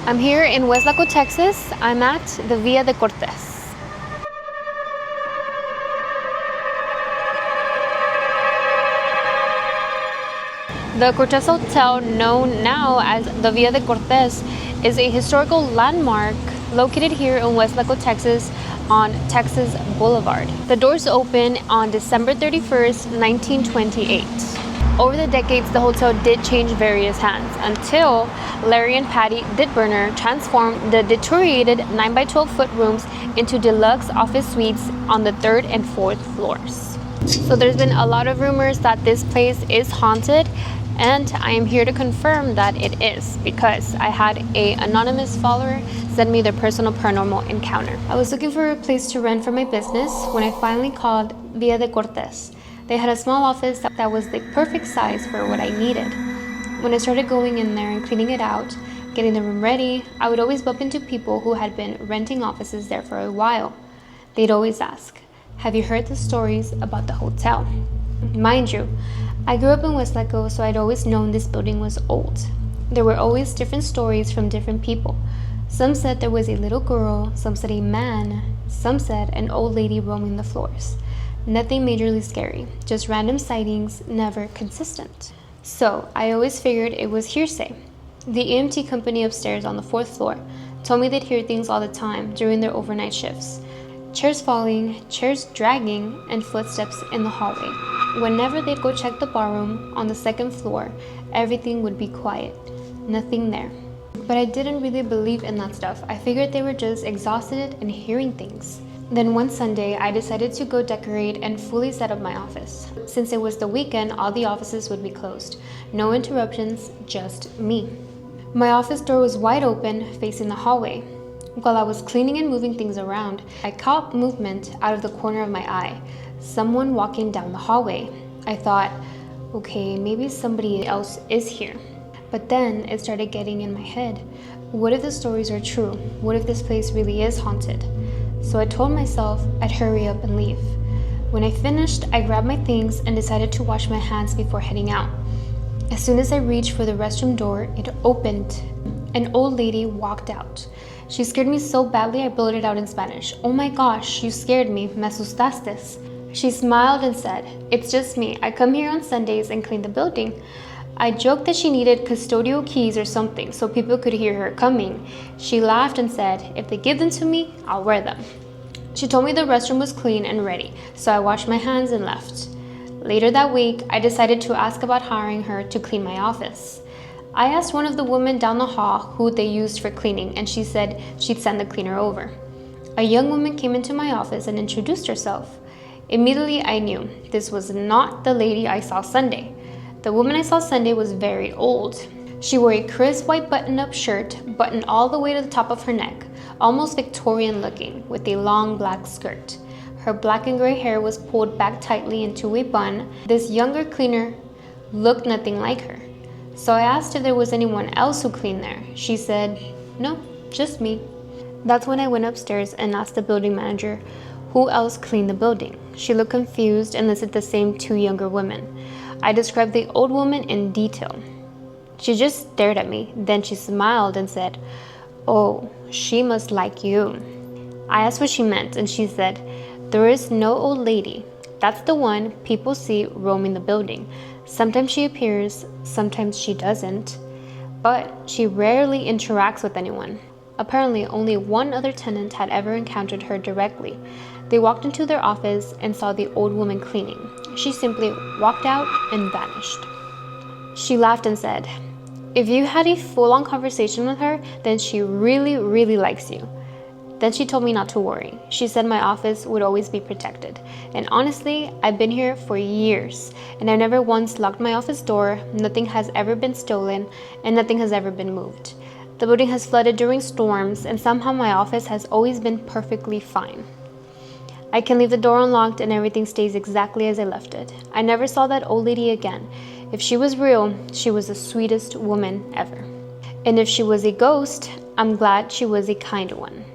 I'm here in Weslaco, Texas. I'm at the Via de Cortez. The Cortez Hotel, known now as the Via de Cortez, is a historical landmark located here in Weslaco, Texas on Texas Boulevard. The doors opened on December 31st, 1928. Over the decades, the hotel did change various hands until Larry and Patty Didburner transformed the deteriorated 9x12 foot rooms into deluxe office suites on the 3rd and 4th floors. So there's been a lot of rumors that this place is haunted, and I am here to confirm that it is, because I had an anonymous follower send me their personal paranormal encounter. I was looking for a place to rent for my business when I finally called Via de Cortez. They had a small office that was the perfect size for what I needed. When I started going in there and cleaning it out, getting the room ready, I would always bump into people who had been renting offices there for a while. They'd always ask, "Have you heard the stories about the hotel?" Mind you, I grew up in Weslaco, so I'd always known this building was old. There were always different stories from different people. Some said there was a little girl, some said a man, some said an old lady roaming the floors. Nothing majorly scary, just random sightings, never consistent. So I always figured it was hearsay. The EMT company upstairs on the 4th floor told me they'd hear things all the time during their overnight shifts. Chairs falling, chairs dragging, and footsteps in the hallway. Whenever they'd go check the barroom on the 2nd floor, everything would be quiet. Nothing there. But I didn't really believe in that stuff. I figured they were just exhausted and hearing things. Then one Sunday, I decided to go decorate and fully set up my office. Since it was the weekend, all the offices would be closed. No interruptions, just me. My office door was wide open, facing the hallway. While I was cleaning and moving things around, I caught movement out of the corner of my eye. Someone walking down the hallway. I thought, okay, maybe somebody else is here. But then it started getting in my head. What if the stories are true? What if this place really is haunted? So I told myself I'd hurry up and leave. When I finished, I grabbed my things and decided to wash my hands before heading out. As soon as I reached for the restroom door, it opened. An old lady walked out. She scared me so badly I blurted out in Spanish, "Oh my gosh, you scared me, me asustaste." She smiled and said, "It's just me. I come here on Sundays and clean the building." I joked that she needed custodial keys or something so people could hear her coming. She laughed and said, "If they give them to me, I'll wear them." She told me the restroom was clean and ready, so I washed my hands and left. Later that week, I decided to ask about hiring her to clean my office. I asked one of the women down the hall who they used for cleaning, and she said she'd send the cleaner over. A young woman came into my office and introduced herself. Immediately, I knew this was not the lady I saw Sunday. The woman I saw Sunday was very old. She wore a crisp white button-up shirt, buttoned all the way to the top of her neck, almost Victorian looking, with a long black skirt. Her black and gray hair was pulled back tightly into a bun. This younger cleaner looked nothing like her. So I asked if there was anyone else who cleaned there. She said, "No, just me." That's when I went upstairs and asked the building manager who else cleaned the building. She looked confused and listed the same 2 younger women. I described the old woman in detail. She just stared at me, then she smiled and said, "Oh, she must like you." I asked what she meant, and she said, "There is no old lady. That's the one people see roaming the building. Sometimes she appears, sometimes she doesn't, but she rarely interacts with anyone." Apparently, only one other tenant had ever encountered her directly. They walked into their office and saw the old woman cleaning. She simply walked out and vanished. She laughed and said, "If you had a full-on conversation with her, then she really, really likes you." Then she told me not to worry. She said my office would always be protected. And honestly, I've been here for years, and I've never once locked my office door, nothing has ever been stolen, and nothing has ever been moved. The building has flooded during storms, and somehow my office has always been perfectly fine. I can leave the door unlocked and everything stays exactly as I left it. I never saw that old lady again. If she was real, she was the sweetest woman ever. And if she was a ghost, I'm glad she was a kind one.